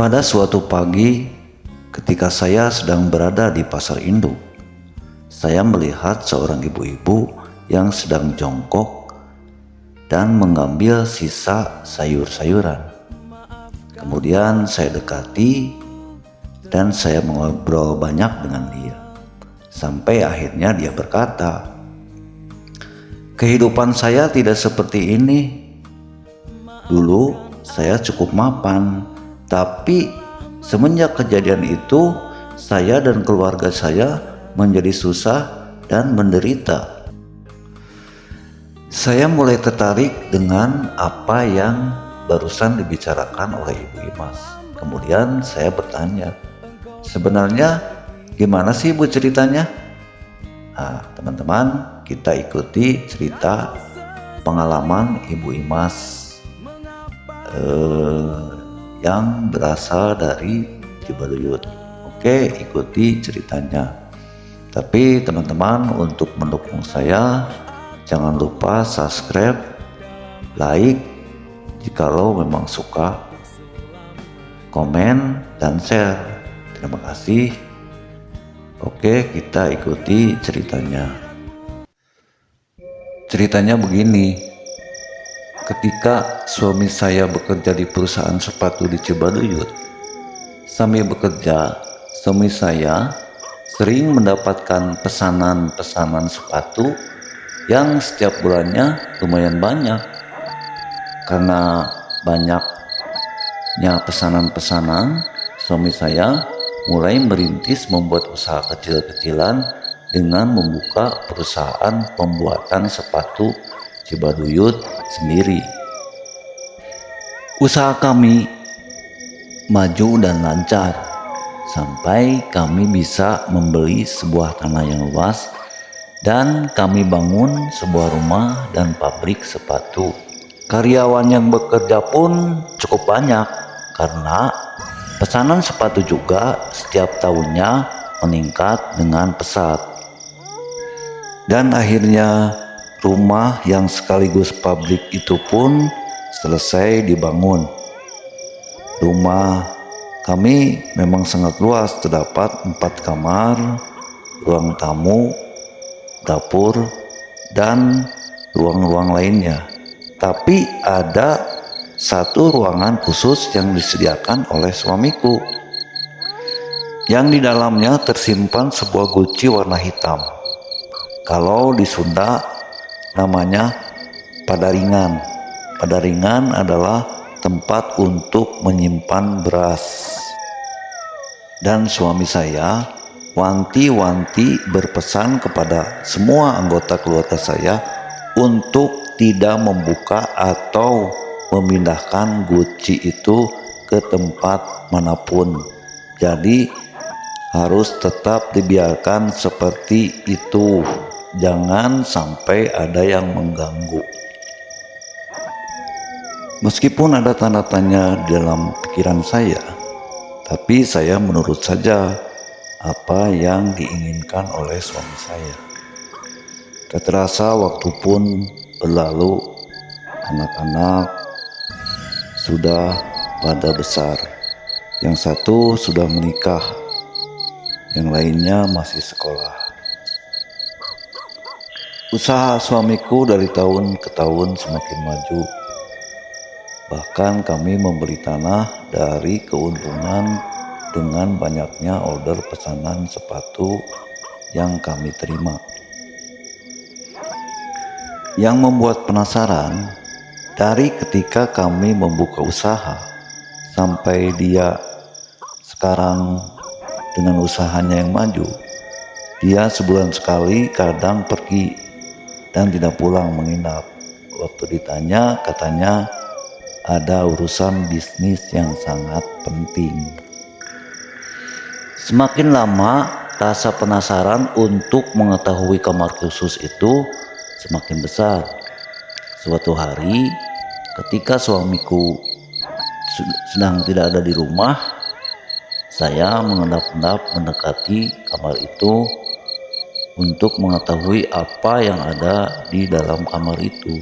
Pada suatu pagi, ketika saya sedang berada di pasar induk, saya melihat seorang ibu-ibu yang sedang jongkok dan mengambil sisa sayur-sayuran. Kemudian saya dekati dan saya mengobrol banyak dengan dia. Sampai akhirnya dia berkata, "Kehidupan saya tidak seperti ini. Dulu saya cukup mapan, tapi semenjak kejadian itu saya dan keluarga saya menjadi susah dan menderita." Saya mulai tertarik dengan apa yang barusan dibicarakan oleh Ibu Imas. Kemudian saya bertanya, "Sebenarnya gimana sih Bu ceritanya?" Nah, teman-teman, kita ikuti cerita pengalaman Ibu Imas yang berasal dari Cibaduyut. Oke, ikuti ceritanya. Tapi teman-teman, untuk mendukung saya, jangan lupa subscribe, like jikalau memang suka, komen, dan share. Terima kasih. Oke, kita ikuti ceritanya. Ceritanya begini. Ketika suami saya bekerja di perusahaan sepatu di Cibaduyut, sambil bekerja, suami saya sering mendapatkan pesanan-pesanan sepatu yang setiap bulannya lumayan banyak. Karena banyaknya pesanan-pesanan, suami saya mulai merintis membuat usaha kecil-kecilan dengan membuka perusahaan pembuatan sepatu Cibaduyut sendiri. Usaha kami maju dan lancar sampai kami bisa membeli sebuah tanah yang luas dan kami bangun sebuah rumah dan pabrik sepatu. Karyawan yang bekerja pun cukup banyak karena pesanan sepatu juga setiap tahunnya meningkat dengan pesat. Dan akhirnya rumah yang sekaligus pabrik itu pun selesai dibangun. Rumah kami memang sangat luas, terdapat 4 kamar, ruang tamu, dapur, dan ruang-ruang lainnya. Tapi ada satu ruangan khusus yang disediakan oleh suamiku, yang di dalamnya tersimpan sebuah guci warna hitam. Kalau di Sunda namanya padaringan. Padaringan adalah tempat untuk menyimpan beras. Dan suami saya wanti-wanti berpesan kepada semua anggota keluarga saya untuk tidak membuka atau memindahkan guci itu ke tempat manapun. Jadi harus tetap dibiarkan seperti itu, jangan sampai ada yang mengganggu. Meskipun ada tanda tanya dalam pikiran saya, tapi saya menurut saja apa yang diinginkan oleh suami saya. Tak terasa waktu pun berlalu, anak-anak sudah pada besar. Yang satu sudah menikah, yang lainnya masih sekolah. Usaha suamiku dari tahun ke tahun semakin maju. Bahkan kami membeli tanah dari keuntungan dengan banyaknya order pesanan sepatu yang kami terima. Yang membuat penasaran, dari ketika kami membuka usaha sampai dia sekarang dengan usahanya yang maju, dia sebulan sekali kadang pergi dan tidak pulang menginap. Waktu ditanya, katanya ada urusan bisnis yang sangat penting. Semakin lama, rasa penasaran untuk mengetahui kamar khusus itu semakin besar. Suatu hari, ketika suamiku sedang tidak ada di rumah, saya mengendap-endap mendekati kamar itu untuk mengetahui apa yang ada di dalam kamar itu.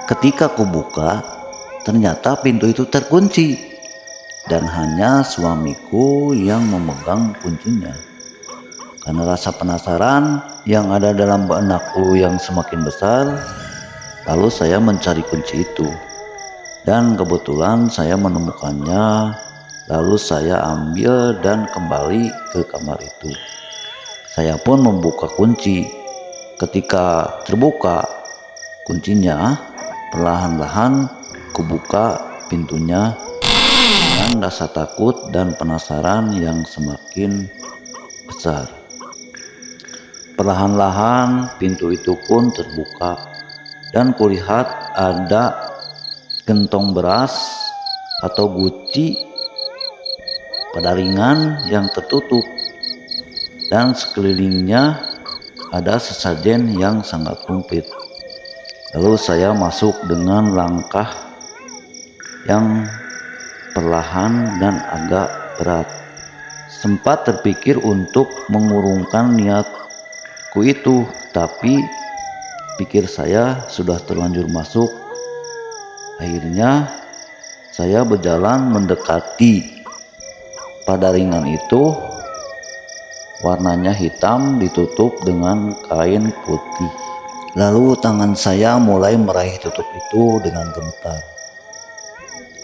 Ketika ku buka, ternyata pintu itu terkunci dan hanya suamiku yang memegang kuncinya. Karena rasa penasaran yang ada dalam benakku yang semakin besar, lalu saya mencari kunci itu. Dan kebetulan saya menemukannya, lalu saya ambil dan kembali ke kamar itu. Saya pun membuka kunci. Ketika terbuka kuncinya, perlahan-lahan kubuka pintunya dengan rasa takut dan penasaran yang semakin besar. Perlahan-lahan pintu itu pun terbuka dan kulihat ada gentong beras atau guci pada ringan yang tertutup, dan sekelilingnya ada sesajen yang sangat sempit. Lalu saya masuk dengan langkah yang perlahan dan agak berat. Sempat terpikir untuk mengurungkan niatku itu, tapi pikir saya sudah terlanjur masuk. Akhirnya saya berjalan mendekati pada ringan itu. Warnanya hitam, ditutup dengan kain putih. Lalu tangan saya mulai meraih tutup itu dengan gentar.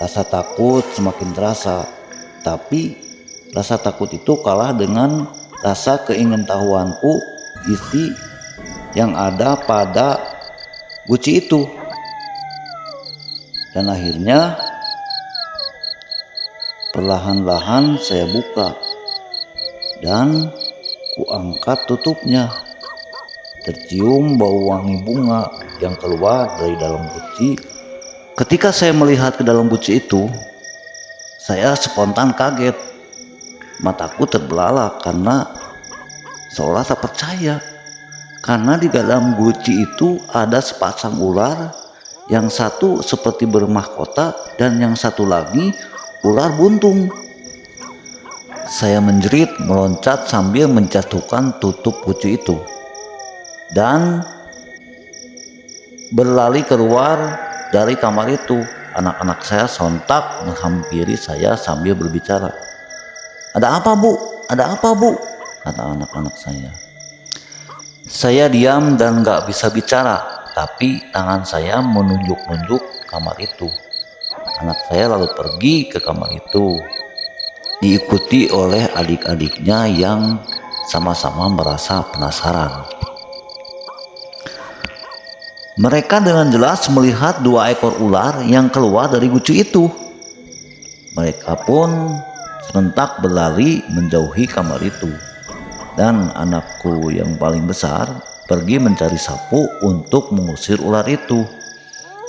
Rasa takut semakin terasa, tapi rasa takut itu kalah dengan rasa keingintahuanku isi yang ada pada guci itu. Dan akhirnya perlahan-lahan saya buka dan kuangkat tutupnya. Tercium bau wangi bunga yang keluar dari dalam guci. Ketika saya melihat ke dalam guci itu, saya spontan kaget. Mataku terbelalak karena seolah tak percaya. Karena di dalam guci itu ada sepasang ular, yang satu seperti bermahkota dan yang satu lagi ular buntung. Saya menjerit, meloncat sambil menjatuhkan tutup guci itu dan berlari keluar dari kamar itu. Anak-anak saya sontak menghampiri saya sambil berbicara. "Ada apa, Bu? Ada apa, Bu?" kata anak-anak saya. Saya diam dan gak bisa bicara, tapi tangan saya menunjuk-nunjuk kamar itu. Anak saya lalu pergi ke kamar itu, diikuti oleh adik-adiknya yang sama-sama merasa penasaran. Mereka dengan jelas melihat 2 ekor ular yang keluar dari guci itu. Mereka pun serentak berlari menjauhi kamar itu. Dan anakku yang paling besar pergi mencari sapu untuk mengusir ular itu.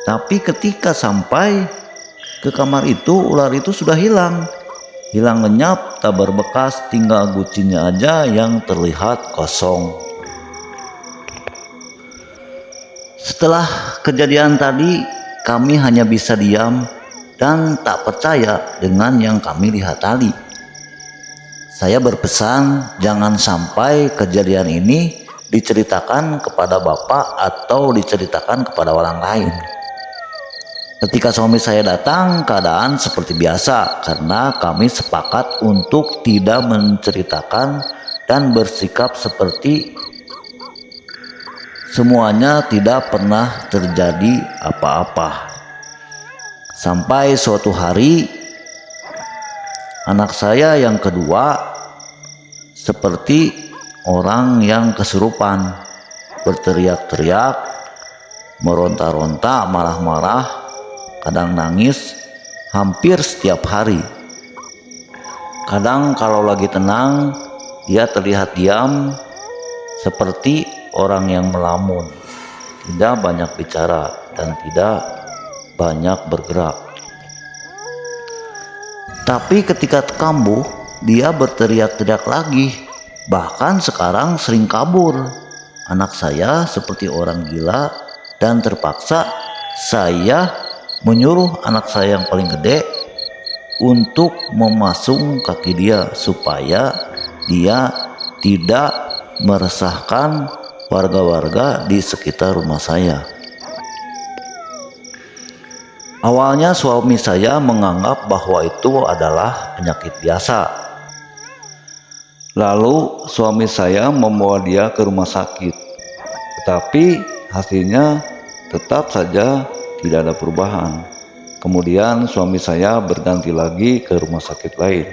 Tapi ketika sampai ke kamar itu, ular itu sudah hilang. Hilang lenyap, tak berbekas, tinggal gucinya aja yang terlihat kosong. Setelah kejadian tadi, kami hanya bisa diam dan tak percaya dengan yang kami lihat tadi. Saya berpesan jangan sampai kejadian ini diceritakan kepada bapak atau diceritakan kepada orang lain. Ketika suami saya datang, keadaan seperti biasa karena kami sepakat untuk tidak menceritakan dan bersikap seperti semuanya tidak pernah terjadi apa-apa. Sampai suatu hari, anak saya yang kedua seperti orang yang kesurupan, berteriak-teriak, meronta-ronta, marah-marah, kadang nangis hampir setiap hari. Kadang kalau lagi tenang, dia terlihat diam seperti orang yang melamun, tidak banyak bicara dan tidak banyak bergerak. Tapi ketika kambuh, dia berteriak-teriak lagi. Bahkan sekarang sering kabur. Anak saya seperti orang gila dan terpaksa saya menyuruh anak saya yang paling gede untuk memasung kaki dia supaya dia tidak meresahkan warga-warga di sekitar rumah saya. Awalnya suami saya menganggap bahwa itu adalah penyakit biasa. Lalu suami saya membawa dia ke rumah sakit. Tetapi hasilnya tetap saja tidak ada perubahan. Kemudian suami saya berganti lagi ke rumah sakit lain.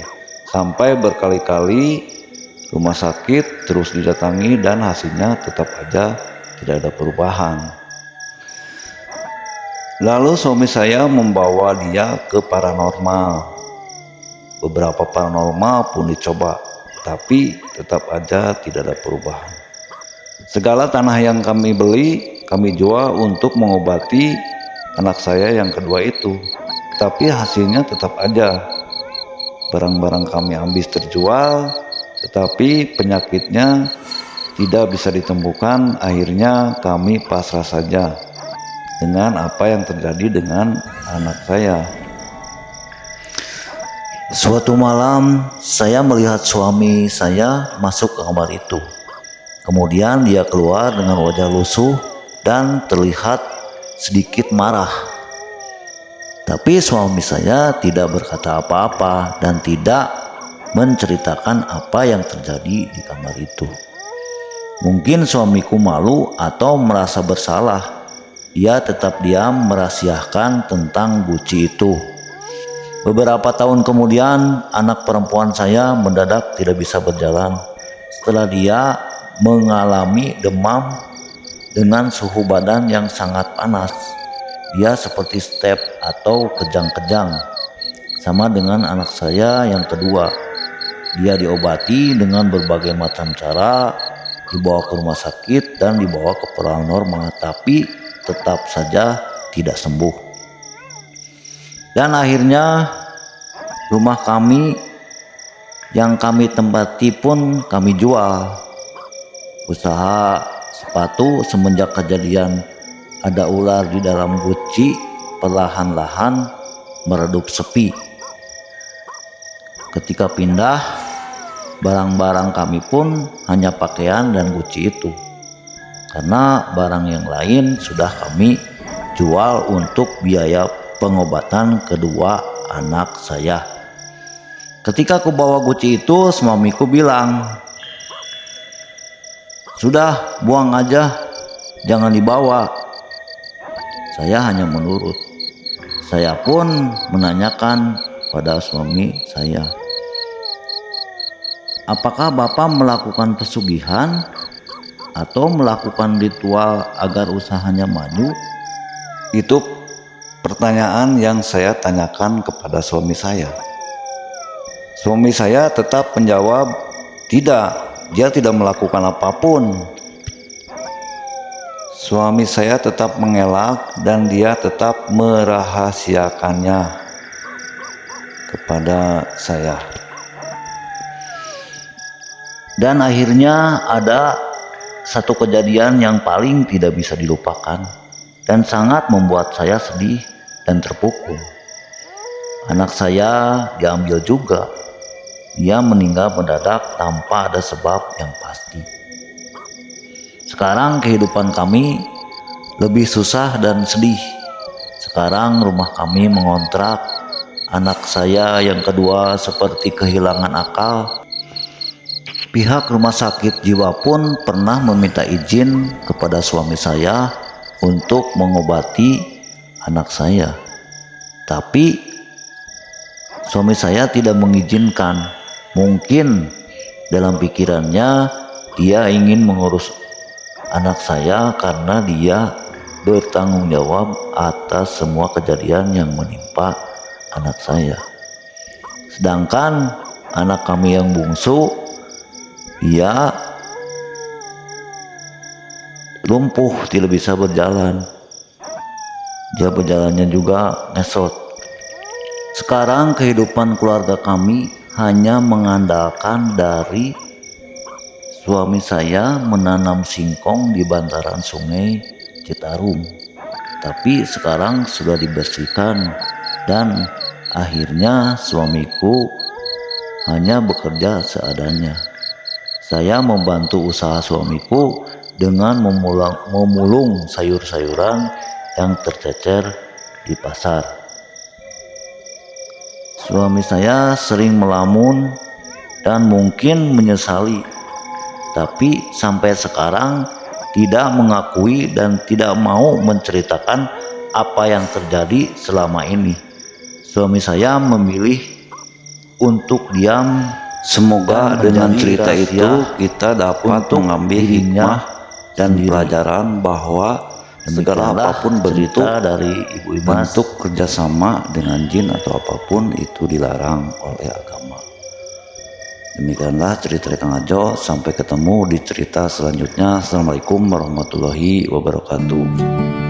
Sampai berkali-kali rumah sakit terus didatangi dan hasilnya tetap aja tidak ada perubahan. Lalu suami saya membawa dia ke paranormal. Beberapa paranormal pun dicoba, tapi tetap aja tidak ada perubahan. Segala tanah yang kami beli, kami jual untuk mengobati anak saya yang kedua itu. Tapi hasilnya tetap aja. Barang-barang kami habis terjual, tetapi penyakitnya tidak bisa ditemukan. Akhirnya kami pasrah saja dengan apa yang terjadi dengan anak saya. Suatu malam saya melihat suami saya masuk ke kamar itu. Kemudian dia keluar dengan wajah lusuh dan terlihat sedikit marah. Tapi suami saya tidak berkata apa-apa dan tidak menceritakan apa yang terjadi di kamar itu. Mungkin suamiku malu atau merasa bersalah. Dia tetap diam merahasiakan tentang guci itu. Beberapa tahun kemudian, anak perempuan saya mendadak tidak bisa berjalan setelah dia mengalami demam dengan suhu badan yang sangat panas. Dia seperti step atau kejang-kejang, sama dengan anak saya yang kedua. Dia diobati dengan berbagai macam cara, dibawa ke rumah sakit dan dibawa ke paranormal, tapi tetap saja tidak sembuh. Dan akhirnya rumah kami yang kami tempati pun kami jual. Usaha sepatu semenjak kejadian ada ular di dalam guci perlahan-lahan meredup sepi. Ketika pindah, barang-barang kami pun hanya pakaian dan guci itu. Karena barang yang lain sudah kami jual untuk biaya pengobatan kedua anak saya. Ketika aku bawa guci itu, suamiku bilang, "Sudah, buang aja, jangan dibawa." Saya hanya menurut. Saya pun menanyakan pada suami saya, "Apakah Bapak melakukan pesugihan atau melakukan ritual agar usahanya maju?" Itu pertanyaan yang saya tanyakan kepada suami saya. Suami saya tetap menjawab, "Tidak, dia tidak melakukan apapun." Suami saya tetap mengelak dan dia tetap merahasiakannya kepada saya. Dan akhirnya ada satu kejadian yang paling tidak bisa dilupakan dan sangat membuat saya sedih dan terpukul. Anak saya diambil juga. Dia meninggal mendadak tanpa ada sebab yang pasti. Sekarang kehidupan kami lebih susah dan sedih. Sekarang rumah kami mengontrak. Anak saya yang kedua seperti kehilangan akal. Pihak rumah sakit jiwa pun pernah meminta izin kepada suami saya untuk mengobati anak saya. Tapi suami saya tidak mengizinkan. Mungkin dalam pikirannya dia ingin mengurus anak saya karena dia bertanggung jawab atas semua kejadian yang menimpa anak saya. Sedangkan anak kami yang bungsu, dia lumpuh, tidak bisa berjalan. Dia berjalannya juga ngesot. Sekarang kehidupan keluarga kami hanya mengandalkan dari suami saya menanam singkong di bantaran sungai Citarum. Tapi sekarang sudah dibersihkan dan akhirnya suamiku hanya bekerja seadanya. Saya membantu usaha suamiku dengan memulung sayur-sayuran yang tercecer di pasar. Suami saya sering melamun dan mungkin menyesali, tapi sampai sekarang tidak mengakui dan tidak mau menceritakan apa yang terjadi selama ini. Suami saya memilih untuk diam. Semoga dengan cerita itu kita dapat mengambil hikmah dan pelajaran bahwa segala apapun bentuk dari Ibu Imas, bentuk kerjasama dengan jin atau apapun itu dilarang oleh agama. Demikianlah cerita Kang Ajo. Sampai ketemu di cerita selanjutnya. Assalamualaikum warahmatullahi wabarakatuh.